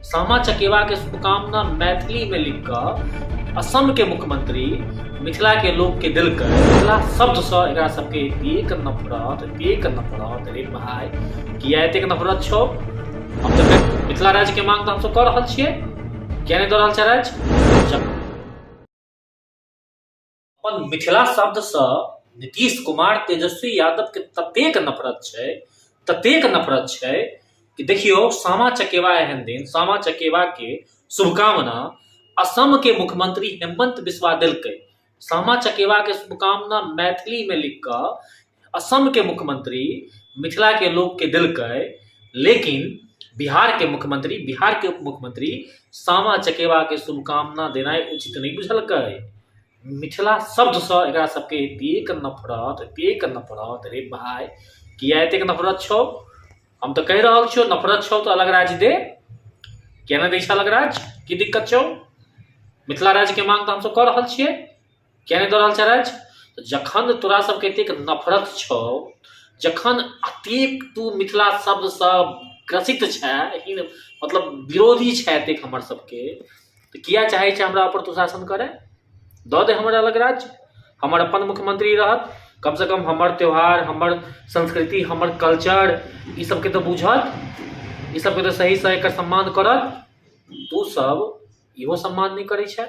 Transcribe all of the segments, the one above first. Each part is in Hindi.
सामा चकेवा के शुभकामना मैथिली में लिखकर असम के मुख्यमंत्री मिथिला के लोग के दिल कर मिथिला शब्द से एकरा सबके एतेक नफरत रे भाई किया एतेक नफरत छौ। हम तो मिथिला राज्य के मांग तो हम सब कर रहल छियै, किया नहीं दऽ रहल छै राज्य। अपन मिथिला शब्द से नीतीश कुमार तेजस्वी यादव के ततेक नफरत छै कि देखियो सामा चकेवा एहन दिन, सामा चकेवा के शुभकामना असम के मुख्यमंत्री हेमंत बिस्वा दिलकै। सामा चकेवा के शुभकामना मैथिली में लिखकर असम के मुख्यमंत्री मिथिला के लोग के दिलकै, लेकिन बिहार के उप मुख्यमंत्री सामा चकेवा के शुभकामना देनाइ उचित नहीं बुझलकै। मिथिला शब्द से एकरा सबके एतेक नफरत रे भाई किया एतेक नफरत छौ। हम तो कह रहल छियौ नफरत छौ तो अलग राज्य दे, किया नहीं दै छै अलग राज्य, की दिक्कत छौ। मिथिला राज्य के मांग तो हम सब कर रहल छियै, किया नहीं दऽ रहल छै राज्य। जखन तोरा सबके एतेक नफरत छौ, जखन एतेक तू मिथिला शब्द से ग्रसित छै, मतलब विरोधी छै एतेक हमर सबके, तो किया चाहे छै हमरा ऊपर तू शासन करे। दऽ दे हमर अलग राज्य, हमर अपन मुख्यमंत्री रहत, कम से कम हमर त्योहार, हमर संस्कृति, हमर कल्चर ई सबके तो बुझत, ई सबके तो सही से एकर सम्मान करत। तू सब इहो सम्मान नहीं करै छै।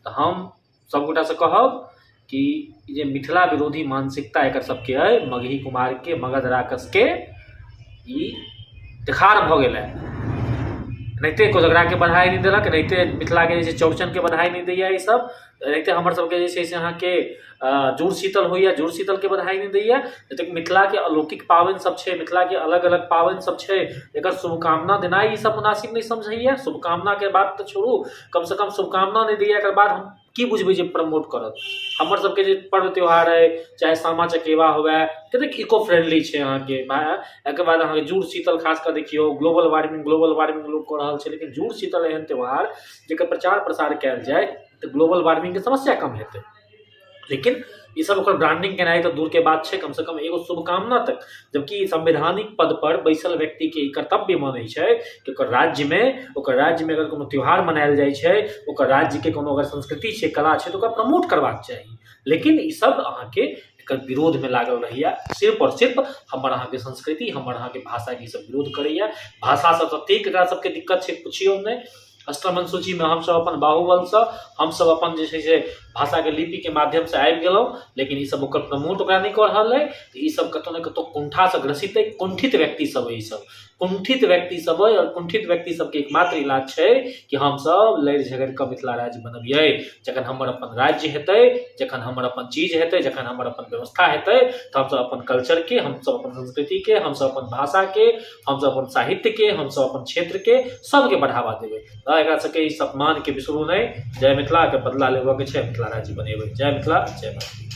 तो हम सबगोटा से कहब कि जे मिथिला विरोधी मानसिकता एकर सबके है, मगही कुमार के, मगध राक्षस के ई देखार भ गेल है। एनाहिते कोजगरा के बधाई नहीं देलक, एनाहिते मिथिला के जे चौड़चन के बधाई नहीं दैया, ई सब एनाहिते हमर सबके जे छै से अहाँके जुड़ शीतल होइया, जुड़ शीतल के बधाई नहीं दैया। जतेक मिथिला के अलौकिक पावनि सब छै, मिथिला के अलग अलग पावनि सब छै, एकर शुभकामना देनाइ ई सब मुनासिब नहीं समझैया। शुभकामना के बात तो छोड़ू, कम से कम शुभकामना नहीं दैया, एकर बाद हम की बुझबै जे प्रमोट करत। हमर सबके जे पर्व त्योहार है, चाहे सामा चकेवा हुए, कतेक इको फ्रेंडली छै अहाँके। एकर बाद अहाँके जुड़ शीतल खास कर देखियो, ग्लोबल वार्मिंग लोग कऽ रहल छै, लेकिन जुड़ शीतल एहन त्योहार जेकर प्रचार प्रसार कयल जाए तो ग्लोबल वार्मिंग के समस्या कम हेतै। लेकिन ये सब ओकर ब्रांडिंग केनाइ तो दूर के बात छै, कम से कम एगो शुभकामना तक। जबकि संवैधानिक पद पर बैसल व्यक्ति के कर्तव्य मानै छै कि ओकर राज्य में अगर कोनो त्योहार मनायल जाइ छै, ओकर राज्य के कोनो अगर संस्कृति छै, कला छै, तो ओकरा प्रमोट करबाक चाही। लेकिन ई सब अहाँके एकर विरोध में लागल रहैया। सिर्फ और सिर्फ हमर अहाँके संस्कृति, हमर अहाँके भाषा के सब विरोध करैया। भाषा से ततेक एकरा सबके दिक्कत छै पुछियौ नहीं। अष्टम अनुसूची में हम सब अपन बाहुबल से हम सब अपन जे छै से भाषा के लिपि के माध्यम से आबि गेलहुँ, लेकिन ई सब ओकर प्रमोट ओकरा नहीं कर रहल है। ई सब कतौ न कतौ कुंठा से ग्रसित है, कुंठित व्यक्ति सब है, ई सब कुंठित व्यक्ति सब है। और कुंठित व्यक्ति सबके एकमात्र इलाज छै कि हम सब लड़ि झगड़ि कऽ मिथिला राज्य बनबियै। जखन हमर अपन राज्य हेतै, जखन हमर अपन चीज हेतै, जखन हमर अपन व्यवस्था हेतै, तो हम सब अपन कल्चर के, हम सब अपन संस्कृति के, हम सब अपन भाषा के, हम सब अपन साहित्य के, हम सब अपन क्षेत्र के सबके बढ़ावा देबै। एकरा सबके ई सम्मान के बिसरू नहीं। जय मिथिला के बदला लेबऽ के छै, मिथिला राज्य बनेबै। जय मिथिला, जय मैथिली।